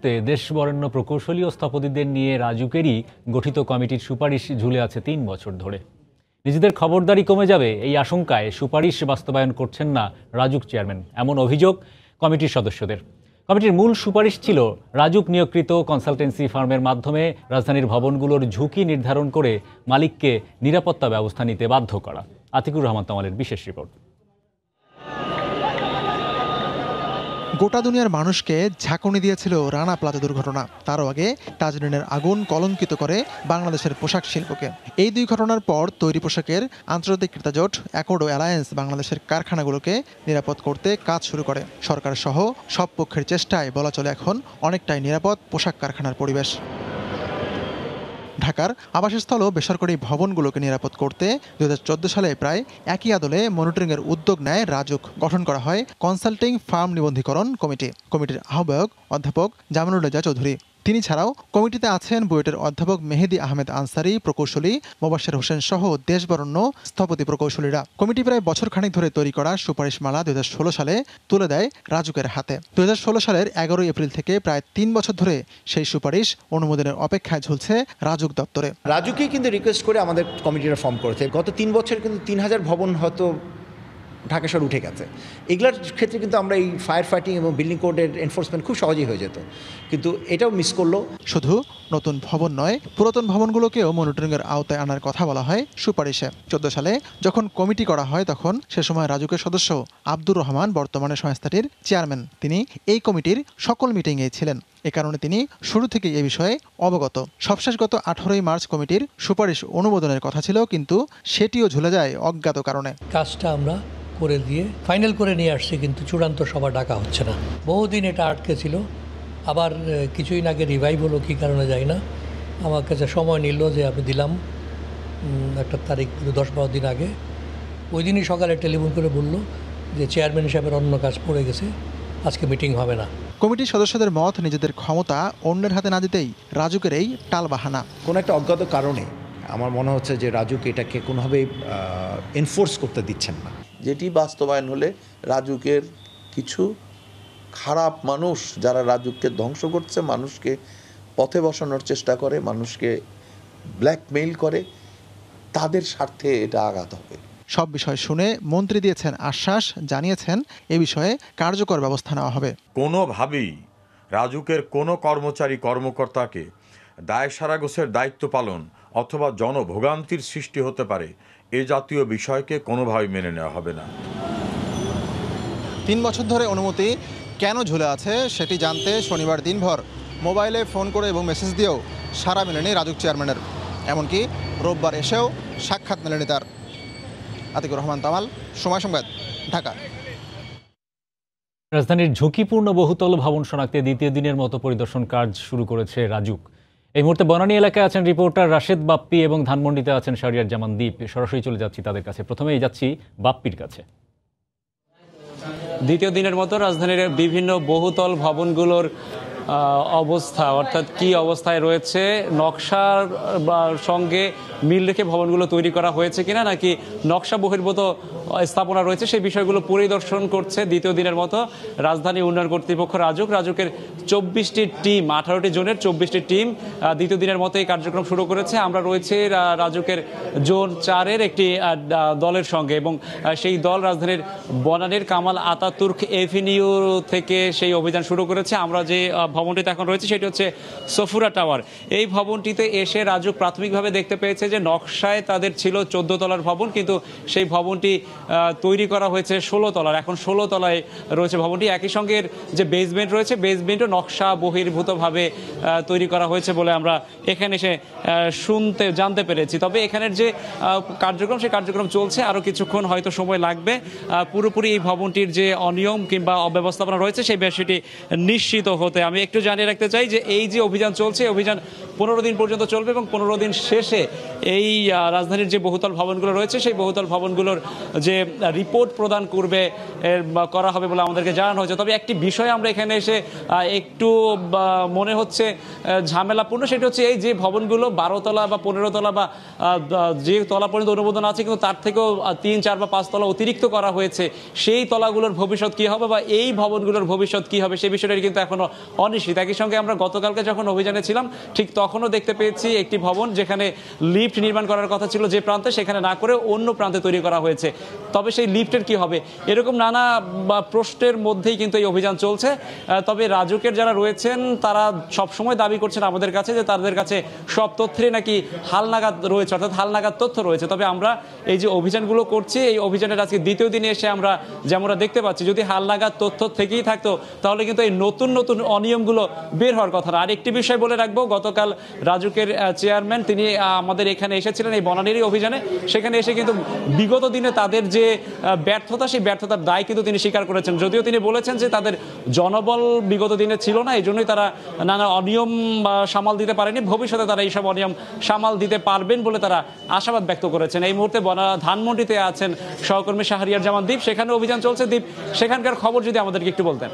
করতে দেশবরেণ্য প্রকৌশলী ও স্থপতিদের নিয়ে রাজুকেরই গঠিত কমিটির সুপারিশ ঝুলে আছে ৩ বছর ধরে। নিজেদের খবরদারি কমে যাবে এই আশঙ্কায় সুপারিশ বাস্তবায়ন করছেন না রাজুক চেয়ারম্যান, এমন অভিযোগ কমিটির সদস্যদের। কমিটির মূল সুপারিশ ছিল রাজুক নিয়োগকৃত কনসালটেন্সি ফার্মের মাধ্যমে রাজধানীর ভবনগুলোর ঝুঁকি নির্ধারণ করে মালিককে নিরাপত্তা ব্যবস্থা নিতে বাধ্য করা। আতিকুর রহমান তামালের বিশেষ রিপোর্ট। গোটা দুনিয়ার মানুষকে ঝাঁকুনি দিয়েছিল রানা প্লাজা দুর্ঘটনা। তারও আগে তাজরিনের আগুন কলঙ্কিত করে বাংলাদেশের পোশাক শিল্পকে। এই দুই ঘটনার পর তৈরি পোশাকের আন্তর্জাতিক ক্রেতা জোট অ্যাকর্ড অ্যালায়েন্স বাংলাদেশের কারখানাগুলোকে নিরাপদ করতে কাজ শুরু করে। সরকার সহ সব পক্ষের চেষ্টায় বলা চলে এখন অনেকটাই নিরাপদ পোশাক কারখানার পরিবেশ। ঢাকার আবাসস্থল ও বেসরকারি ভবনগুলোকে নিরাপদ করতে 2014 সালে প্রায় একই আদলে মনিটরিংয়ের উদ্যোগ নেয় রাজুক। গঠন করা হয় কনসাল্টিং ফার্ম নিবন্ধীকরণ কমিটি। কমিটির আহ্বায়ক অধ্যাপক জামিনুল রেজা চৌধুরী। তিনি ছাড়াও কমিটিতে আছেন বুয়েটের অধ্যাপক মেহেদি আহমেদ আনসারি, প্রকৌশলী মোবাশ্বের হোসেন সহ দেশবরেণ্য স্থপতি প্রকৌশলীরা। কমিটি প্রায় বছরখানেক ধরে তৈরি করা সুপারিশমালা 2016 সালে তুলে দেয় রাজুকের হাতে। 2016 সালের 11 এপ্রিল থেকে প্রায় 3 বছর ধরে সেই সুপারিশ অনুমোদনের অপেক্ষায় ঝুলছে রাজুক দপ্তরে। রাজুকই কিন্তু রিকোয়েস্ট করে আমাদের কমিটিটা ফর্ম করেছে। গত 3 বছর কিন্তু 3000 ভবন হয়তো ঢাকা শহর উঠে গেছে। এগুলোর ক্ষেত্রে কিন্তু আমরা এই ফায়ার ফাইটিং এবং বিল্ডিং কোডের এনফোর্সমেন্ট খুব সহজেই হয়ে যেত, কিন্তু এটাও মিস করলো। শুধু নতুন ভবন নয়, পুরাতন ভবনগুলোকেও মনিটরিংয়ের আওতায় আনার কথা বলা হয় সুপারিশে। 14 সালে যখন কমিটি করা হয় তখন সে সময় রাজুকের সদস্য আব্দুর রহমান বর্তমানে সংস্থাটির চেয়ারম্যান। তিনি এই কমিটির সকল মিটিংয়েই ছিলেন। এ কারণে তিনি শুরু থেকেই এ বিষয়ে অবগত। সবশেষ গত 18 মার্চ কমিটির সুপারিশ অনুমোদনের কথা ছিল, কিন্তু সেটিও ঝুলে যায় অজ্ঞাত কারণে। কাজটা আমরা করে দিয়ে ফাইনাল করে নিয়ে আসছি, কিন্তু চূড়ান্ত সভা ডাকা হচ্ছে না। বহুদিন এটা আটকে ছিল, আবার কিছুদিন আগে রিভাইভ হলো, কী কারণে যায় না। আমার কাছে সময় নিল যে আমি দিলাম একটা তারিখ 10-12 দিন আগে। ওই দিনই সকালে টেলিফোন করে বললো যে চেয়ারম্যান সাহেবের অন্য কাজ পড়ে গেছে, আজকে মিটিং হবে না। কমিটির সদস্যদের মত, নিজেদের ক্ষমতা অন্যের হাতে না দিতেই রাজুকের এই টালবাহানা। কোনো একটা অজ্ঞাত কারণে আমার মনে হচ্ছে যে রাজুক এটাকে কোনোভাবেই এনফোর্স করতে দিচ্ছেন না। যেটি বাস্তবায়ন হলে রাজুকের কিছু খারাপ মানুষ যারা রাজুককে ধ্বংস করছে, মানুষকে পথে বসানোর চেষ্টা করে, মানুষকে ব্ল্যাকমেইল করে, তাদের স্বার্থে এটা আঘাত হবে। সব বিষয় শুনে মন্ত্রী দিয়েছেন আশ্বাস, জানিয়েছেন এ বিষয়ে কার্যকর ব্যবস্থা নেওয়া হবে। কোনোভাবেই রাজুকের কোনো কর্মচারী কর্মকর্তাকে দায়সারাগোছের দায়িত্ব পালন অথবা জনভোগান্তির সৃষ্টি হতে পারে এ জাতীয় বিষয়কে কোনোভাবেই মেনে নেওয়া হবে না। 3 বছর ধরে অনুমতি কেন ঝুলে আছে সেটি জানতে শনিবার দিনভর মোবাইলে ফোন করে এবং মেসেজ দিয়েও সাড়া মেলেনি রাজুক চেয়ারম্যানের। এমনকি রোববার এসেও সাক্ষাৎ মেলেনি তার। আতিকুর রহমান তামাল, সময় সংবাদ, ঢাকা। রাজধানীর ঝুঁকিপূর্ণ বহুতল ভবন শনাক্তে দ্বিতীয় দিনের মতো পরিদর্শন কাজ শুরু করেছে রাজুক। এই মুহূর্তে বনানী এলাকায় আছেন রিপোর্টার রাশেদ বাপ্পি এবং ধানমন্ডিতে আছেন শাহরিয়ার জামান দীপ। সরাসরি চলে যাচ্ছি তাদের কাছে। প্রথমেই যাচ্ছি বাপ্পির কাছে। দ্বিতীয় দিনের মতো রাজধানীর বিভিন্ন বহুতল ভবনগুলোর অবস্থা, অর্থাৎ কি অবস্থায় রয়েছে, নকশার সঙ্গে মিল রেখে ভবনগুলো তৈরি করা হয়েছে কিনা, নাকি নকশা বহির্ভূত স্থাপনা রয়েছে, সেই বিষয়গুলো পরিদর্শন করছে দ্বিতীয় দিনের মতো রাজধানী উন্নয়ন কর্তৃপক্ষ রাজুক। রাজুকের 24টি টিম, 18টি জোনের 24টি টিম দ্বিতীয় দিনের মতো এই কার্যক্রম শুরু করেছে। আমরা রয়েছে রাজুকের জোন 4-এর একটি দলের সঙ্গে, এবং সেই দল রাজধানীর বনানীর কামাল আতাতুর্ক এভিনিউ থেকে সেই অভিযান শুরু করেছে। আমরা যে ভবনটিতে এখন রয়েছে সেটি হচ্ছে সফুরা টাওয়ার। এই ভবনটিতে এসে রাজুক প্রাথমিকভাবে দেখতে পেয়েছে যে নকশায় তাদের ছিল 14 তলার ভবন, কিন্তু সেই ভবনটি তৈরি করা হয়েছে 16 তলার। এখন 16 তলায় রয়েছে ভবনটি। একই সঙ্গে যে বেসমেন্ট রয়েছে, বেসমেন্টও নকশা বহির্ভূতভাবে তৈরি করা হয়েছে বলে আমরা এখানে এসে জানতে পেরেছি। তবে এখানের যে কার্যক্রম, সেই কার্যক্রম চলছে, আরও কিছুক্ষণ হয়তো সময় লাগবে পুরোপুরি এই ভবনটির যে অনিয়ম কিংবা অব্যবস্থাপনা রয়েছে সেই বিষয়টি নিশ্চিত হতে। আমি একটু জানিয়ে রাখতে চাই যে এই যে অভিযান চলছে, অভিযান 15 দিন পর্যন্ত চলবে, এবং 15 দিন শেষে এই রাজধানীর যে বহুতল ভবনগুলো রয়েছে সেই বহুতল ভবনগুলোর যে যে রিপোর্ট প্রদান করবে করা হবে বলে আমাদেরকে জানানো হয়েছে। তবে একটি বিষয় আমরা এখানে এসে একটু মনে হচ্ছে ঝামেলাপূর্ণ, সেটা হচ্ছে এই যে ভবনগুলো 12 তলা বা 15 তলা বা যে তলা পর্যন্ত অনুমোদন আছে কিন্তু তার থেকেও 3, 4 বা 5 তলা অতিরিক্ত করা হয়েছে, সেই তলাগুলোর ভবিষ্যৎ কি হবে বা এই ভবনগুলোর ভবিষ্যৎ কি হবে সেই বিষয়টা কিন্তু এখনো অনিশ্চিত। একই সঙ্গে আমরা গতকালকে যখন অভিযানে ছিলাম ঠিক তখনও দেখতে পেয়েছি একটি ভবন যেখানে লিফট নির্মাণ করার কথা ছিল যে প্রান্তে, সেখানে না করে অন্য প্রান্তে তৈরি করা হয়েছে। তবে সেই লিফটের কি হবে, এরকম নানা প্রশ্নের মধ্যেই কিন্তু এই অভিযান চলছে। তবে রাজুকের যারা রয়েছেন তারা সবসময় দাবি করছেন আমাদের কাছে যে তাদের কাছে সব তথ্যে নাকি হালনাগাদ রয়েছে, অর্থাৎ হালনাগাদ তথ্য রয়েছে। তবে আমরা এই যে অভিযানগুলো করছি, এই অভিযানের আজকে দ্বিতীয় দিনে এসে আমরা যেমনটা দেখতে পাচ্ছি, যদি হালনাগাদ তথ্য থেকেই থাকতো তাহলে কিন্তু এই নতুন নতুন অনিয়মগুলো বের হওয়ার কথা না। আর একটি বিষয় বলে রাখবো, গতকাল রাজুকের চেয়ারম্যান তিনি আমাদের এখানে এসেছিলেন এই বনানীর অভিযানে, সেখানে এসে কিন্তু বিগত দিনে তাদের যে ব্যর্থতা, সেই ব্যর্থতার দায় কিন্তু তিনি স্বীকার করেছেন। যদিও তিনি বলেছেন যে তাদের জনবল বিগত দিনে ছিল না, এই জন্যই তারা নানা অনিয়ম সামাল দিতে পারেনি, ভবিষ্যতে তারা এইসব অনিয়ম সামাল দিতে পারবেন বলে তারা আশাবাদ ব্যক্ত করেছেন। এই মুহূর্তে ধানমন্ডিতে আছেন সহকর্মী শাহরিয়ার জামান দীপ, সেখানে অভিযান চলছে। দীপ, সেখানকার খবর যদি আমাদেরকে একটু বলতেন।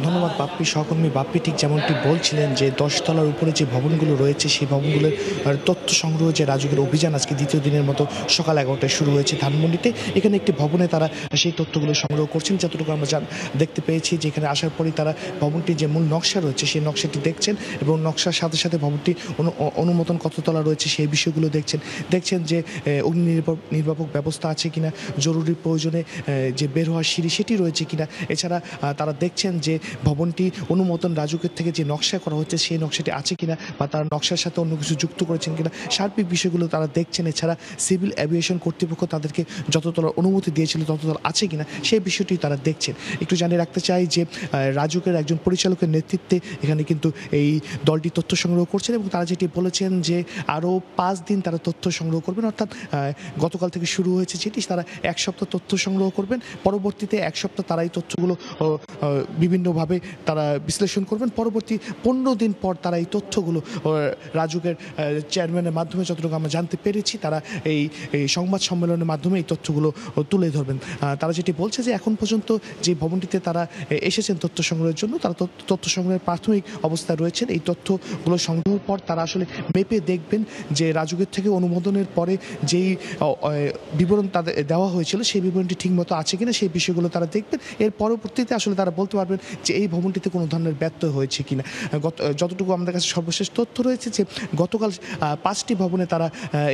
ধন্যবাদ বাপ্পি। সহকর্মী বাপ্পি ঠিক যেমনটি বলছিলেন যে 10 তলার উপরে যে ভবনগুলো রয়েছে সেই ভবনগুলোর তথ্য সংগ্রহ যে রাজুকের অভিযান আজকে দ্বিতীয় দিনের মতো সকাল 11টায় শুরু হয়েছে ধানমন্ডিতে। এখানে একটি ভবনে তারা সেই তথ্যগুলো সংগ্রহ করছেন। যতটুকু আমরা দেখতে পেয়েছি যে এখানে আসার পরেই তারা ভবনটির যে মূল নকশা রয়েছে সেই নকশাটি দেখছেন এবং নকশার সাথে সাথে ভবনটি অনুমোদন কত তলা রয়েছে সেই বিষয়গুলো দেখছেন যে অগ্নি নির্বাপক ব্যবস্থা আছে কিনা, জরুরি প্রয়োজনে যে বের হওয়ার সিঁড়ি সেটি রয়েছে কিনা। এছাড়া তারা দেখছেন যে ভবনটি অনুমোদন রাজুকের থেকে যে নকশা করা হচ্ছে সেই নকশাটি আছে কিনা বা তার নকশার সাথে অন্য কিছু যুক্ত করেছেন কিনা, সার্বিক বিষয়গুলো তারা দেখছেন। এছাড়া সিভিল অ্যাভিয়েশন কর্তৃপক্ষ তাদেরকে যত তলার অনুমতি দিয়েছিল তত তলা আছে কিনা সেই বিষয়টি তারা দেখছেন। একটু জানিয়ে রাখতে চাই যে রাজুকের একজন পরিচালকের নেতৃত্বে এখানে কিন্তু এই দলটি তথ্য সংগ্রহ করছেন এবং তারা যেটি বলেছেন যে আরও 5 দিন তারা তথ্য সংগ্রহ করবেন, অর্থাৎ গতকাল থেকে শুরু হয়েছে যেটি, তারা 1 সপ্তাহ তথ্য সংগ্রহ করবেন, পরবর্তীতে 1 সপ্তাহ তারা এই তথ্যগুলো বিভিন্নভাবে তারা বিশ্লেষণ করবেন, পরবর্তী 15 দিন পর তারা এই তথ্যগুলো রাজুকের চেয়ারম্যানের মাধ্যমে যতটুকু আমরা জানতে পেরেছি তারা এই সংবাদ সম্মেলনের মাধ্যমে এই তথ্যগুলো তুলে ধরবেন। তারা যেটি বলছে যে এখন পর্যন্ত যে ভবনটিতে তারা এসেছেন তথ্য সংগ্রহের জন্য, তারা তথ্য সংগ্রহের প্রাথমিক অবস্থায় রয়েছেন। এই তথ্যগুলো সংগ্রহের পর তারা আসলে মেপে দেখবেন যে রাজুকের থেকে অনুমোদনের পরে যেই বিবরণ তাদের দেওয়া হয়েছিল সেই বিবরণটি ঠিকমতো আছে কিনা সেই বিষয়গুলো তারা দেখবেন। এর পরবর্তীতে আসলে তারা বলতে পারবেন যে এই ভবনটিতে কোনো ধরনের ব্যত্যয় হয়েছে কিনা। যতটুকু আমাদের কাছে সর্বশেষ তথ্য রয়েছে যে গতকাল 5টি ভবনে তারা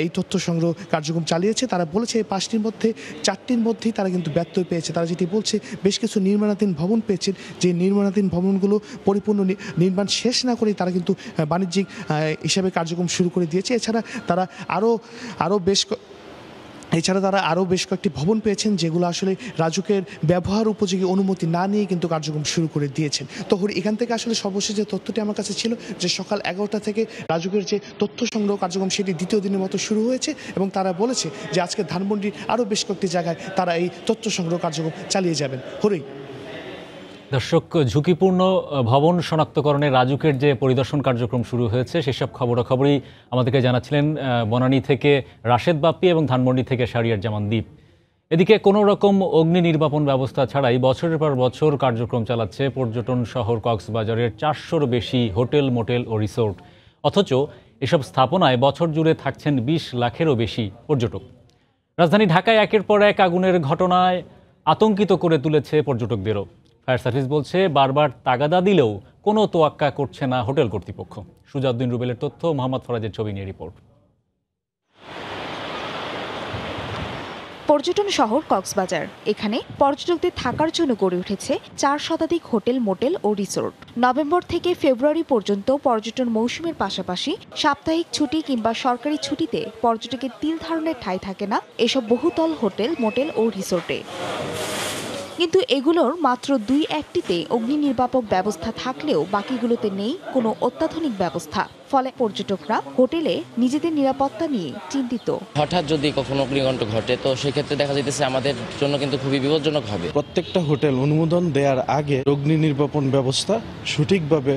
এই তথ্য সংগ্রহ কার্যক্রম চালিয়েছে। তারা বলেছে এই 5টির মধ্যে 4টির মধ্যেই তারা কিন্তু ব্যত্যয় পেয়েছে। তারা যেটি বলছে বেশ কিছু নির্মাণাধীন ভবন পেয়েছেন, যে নির্মাণাধীন ভবনগুলো পরিপূর্ণ নির্মাণ শেষ না করেই তারা কিন্তু বাণিজ্যিক হিসাবে কার্যক্রম শুরু করে দিয়েছে। এছাড়া তারা আরও বেশ কয়েকটি ভবন পেয়েছেন যেগুলো আসলে রাজুকের ব্যবহার উপযোগী অনুমতি না নিয়ে কিন্তু কার্যক্রম শুরু করে দিয়েছেন। তো এখান থেকে আসলে সর্বশেষ যে তথ্যটি আমার কাছে ছিল যে সকাল 11টা থেকে রাজুকের যে তথ্য সংগ্রহ কার্যক্রম সেটি দ্বিতীয় দিনের মতো শুরু হয়েছে এবং তারা বলেছে যে আজকে ধানমন্ডির আরও বেশ কয়েকটি জায়গায় তারা এই তথ্য সংগ্রহ কার্যক্রম চালিয়ে যাবেন। দর্শক, ঝুঁকিপূর্ণ ভবন শনাক্তকরণে রাজুকের যে পরিদর্শন কার্যক্রম শুরু হয়েছে সেসব খবরাখবরই আমাদেরকে জানাচ্ছিলেন বনানী থেকে রাশেদ বাপ্পি এবং ধানমন্ডি থেকে শাহরিয়ার জামান দীপ। এদিকে কোনো রকম অগ্নি নির্বাপন ব্যবস্থা ছাড়াই বছরের পর বছর কার্যক্রম চালাচ্ছে পর্যটন শহর কক্সবাজারের 400-র বেশি হোটেল, মোটেল ও রিসোর্ট। অথচ এসব স্থাপনায় বছর জুড়ে থাকছেন 20 লাখেরও বেশি পর্যটক। রাজধানী ঢাকায় একের পর এক আগুনের ঘটনায় আতঙ্কিত করে তুলেছে পর্যটকদেরও। ফায়ার সার্ভিস বলছে বারবার তাগাদা দিলেও কোনো তোয়াক্কা করছে না হোটেল কর্তৃপক্ষ। সুজাউদ্দিন রুবেলের তথ্য, মোহাম্মদ ফরাজের ছবি নিয়ে রিপোর্ট। পর্যটন শহর কক্সবাজার, এখানে পর্যটকদের থাকার জন্য গড়ে উঠেছে 4 শতাধিক হোটেল, মোটেল ও রিসোর্ট। নভেম্বর থেকে ফেব্রুয়ারি পর্যন্ত পর্যটন মৌসুমের পাশাপাশি সাপ্তাহিক ছুটি কিংবা সরকারি ছুটিতে পর্যটকের তিল ধারণের ঠাঁই থাকে না এসব বহুতল হোটেল, মোটেল ও রিসোর্টে। কিন্তু এগুলোর মাত্র 2-1টিতে অগ্নি নির্বাপক ব্যবস্থা থাকলেও বাকিগুলোতে নেই কোনো অত্যাধুনিক ব্যবস্থা। ফলে পর্যটকরা হোটেলে নিজেদের নিরাপত্তা নিয়ে চিন্তিত। হঠাৎ যদি কখনো অগ্নিকাণ্ড ঘটে তো সেক্ষেত্রে দেখা যাইতেছে আমাদের জন্য কিন্তু খুবই বিপজ্জনক হবে। প্রত্যেকটা হোটেল অনুমোদন দেওয়ার আগে অগ্নি নির্বাপন ব্যবস্থা সঠিকভাবে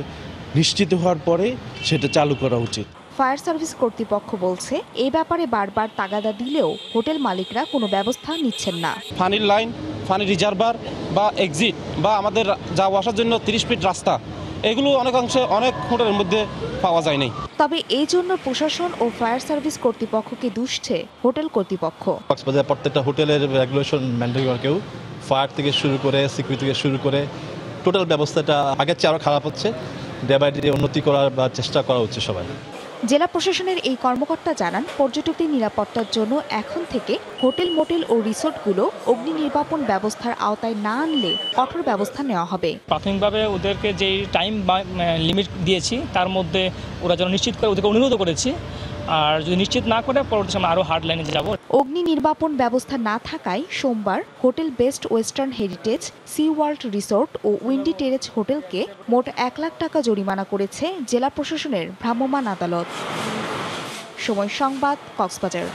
নিশ্চিত হওয়ার পরে সেটা চালু করা উচিত। ফায়ার সার্ভিস কর্তৃপক্ষ বলছে এই ব্যাপারে বারবার তাগাদা দিলেও হোটেল মালিকরা কোনো ব্যবস্থা নিচ্ছেন না। পানির লাইন, পানি রিজার্ভার বা এক্সিট বা আমাদের যাওয়া আসার জন্য 30 ফিট রাস্তা, এগুলো অনেকাংশে অনেক হোটেলের মধ্যে পাওয়া যায় নাই। তবে এই জন্য প্রশাসন ও ফায়ার সার্ভিস কর্তৃপক্ষকে দুষছে হোটেল কর্তৃপক্ষ। কক্সবাজার প্রত্যেকটা হোটেলের রেগুলেশন মেনটেন করে, কেউ ফায়ার থেকে শুরু করে সিকিউরিটি থেকে শুরু করে টোটাল ব্যবস্থাটা আগের চেয়ে আরও খারাপ হচ্ছে। ডে বাই ডে উন্নতি করার বা চেষ্টা করা হচ্ছে সবাই। জেলা প্রশাসনের এই কর্মকর্তা জানান, পর্যটকদের নিরাপত্তার জন্য এখন থেকে হোটেল, মোটেল ও রিসোর্টগুলো অগ্নি নির্বাপন ব্যবস্থার আওতায় না আনলে কঠোর ব্যবস্থা নেওয়া হবে। প্রাথমিকভাবে ওদেরকে যেই টাইম লিমিট দিয়েছি তার মধ্যে ওরা যেন নিশ্চিত করে ওদেরকে অনুরোধ করেছি, আর যদি নিশ্চিত না করে পরবর্তী সময় আরও হার্ড লাইনে যাব। অগ্নি নির্বাপন ব্যবস্থা না থাকায় সোমবার hotel Best Western Heritage, Sea World Resort ও উইন্ডি টেরেজ হোটেলকে মোট 1 লাখ টাকা জরিমানা করেছে জেলা প্রশাসনের ভ্রাম্যমাণ আদালত। সময় সংবাদ, কক্সবাজার।